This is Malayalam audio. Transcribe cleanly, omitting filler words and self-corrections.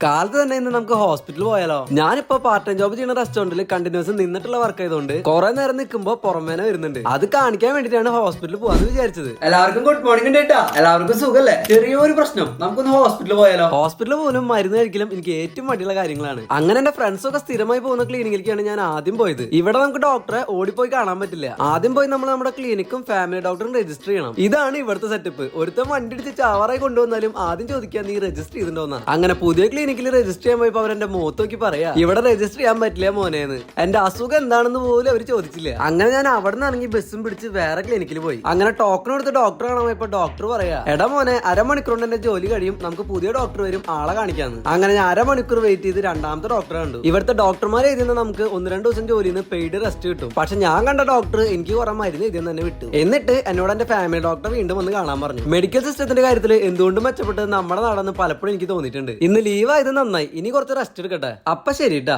കാലത്ത് തന്നെ ഇന്ന് നമുക്ക് ഹോസ്പിറ്റലിൽ പോയാലോ? ഞാനിപ്പോ പാർട്ട് ടൈം ജോബ് ചെയ്യുന്ന റെസ്റ്റോറന്റിൽ കണ്ടിന്യൂസ് നിന്നിട്ടുള്ള വർക്ക് ആയതുകൊണ്ട് കുറെ നേരം നിൽക്കുമ്പോ പുറമേനെ വരുന്നുണ്ട്. അത് കാണിക്കാൻ വേണ്ടിട്ടാണ് ഹോസ്പിറ്റലിൽ പോകാന്ന് വിചാരിച്ചത്. എല്ലാവർക്കും ഗുഡ് മോർണിംഗ് ഡേട്ടാ. എല്ലാവർക്കും സുഖല്ലേ? ചെറിയൊരു പ്രശ്നം, നമുക്കൊന്ന് ഹോസ്പിറ്റലിൽ പോയാലോ? ഹോസ്പിറ്റലിൽ പോലും മരുന്ന് കഴിക്കലും എനിക്ക് ഏറ്റവും മടിയുള്ള കാര്യങ്ങളാണ്. അങ്ങനെ എന്റെ ഫ്രണ്ട്സ് ഒക്കെ സ്ഥിരമായി പോകുന്ന ക്ലിനിക്കിലേക്കാണ് ഞാൻ ആദ്യം പോയത്. ഇവിടെ നമുക്ക് ഡോക്ടറെ ഓടിപ്പോയി കാണാൻ പറ്റില്ല. ആദ്യം പോയി നമ്മൾ നമ്മുടെ ക്ലിനിക്കും ഫാമിലി ഡോക്ടറും രജിസ്റ്റർ ചെയ്യണം. ഇതാണ് ഇവിടുത്തെ സെറ്റപ്പ്. ഒരുത്തം വണ്ടി ഇടിച്ച് ചാവറായി കൊണ്ടുവന്നാലും ആദ്യം ചോദിക്കാൻ നീ രജിസ്റ്റർ ചെയ്തിട്ടുണ്ടോന്നാ. അങ്ങനെ പുതിയ ക്ലിനിക്കിൽ രജിസ്റ്റർ ചെയ്യാൻ പോയപ്പോ അവരെന്റെ മുഖത്ത് നോക്കി പറയാ, ഇവിടെ രജിസ്റ്റർ ചെയ്യാൻ പറ്റില്ല മോനേന്ന്. എന്റെ അസുഖം എന്താണെന്ന് പോലും അവർ ചോദിച്ചില്ല. അങ്ങനെ ഞാൻ അവിടെ നിന്ന് ഇറങ്ങി ബസ്സും പിടിച്ച് വേറെ ക്ലിനിക്കിൽ പോയി. അങ്ങനെ ടോക്കൺ എടുത്ത് ഡോക്ടറെ കാണാൻ പോയപ്പോ ഡോക്ടർ പറയാ, എടാ മോനെ, അരമണിക്കൂർ കൊണ്ട് എന്റെ ജോലി കഴിയും, നമുക്ക് പുതിയ ഡോക്ടർ വരും, ആളെ കാണിക്കാന്ന്. അങ്ങനെ ഞാൻ അരമണിക്കൂർ വെയിറ്റ് ചെയ്ത് രണ്ടാമത്തെ ഡോക്ടറെ കണ്ടു. ഇവിടുത്തെ ഡോക്ടർമാർ എഴുതുന്ന നമുക്ക് 1-2 ദിവസം ജോലിയിൽ നിന്ന് പെയ്ഡ് റെസ്റ്റ് കിട്ടും. പക്ഷെ ഞാൻ കണ്ട ഡോക്ടർ എനിക്ക് കുറെ മരുന്ന് എഴുതിയെന്ന് തന്നെ വിട്ടു. എന്നിട്ട് എന്നോട് എന്റെ ഫാമിലി ഡോക്ടറെ വീണ്ടും വന്ന് കാണാൻ പറഞ്ഞു. മെഡിക്കൽ സിസ്റ്റത്തിന്റെ കാര്യത്തിൽ എന്തുകൊണ്ടും മെച്ചപ്പെട്ടത് നമ്മുടെ നാടെന്ന് പലപ്പോഴും എനിക്ക് തോന്നിയിട്ടുണ്ട്. ഇന്ന് ലീവ് ആയത് നന്നായി, ഇനി കുറച്ച് റെസ്റ്റ് എടുക്കട്ടെ. അപ്പൊ ശരി ട്ടാ.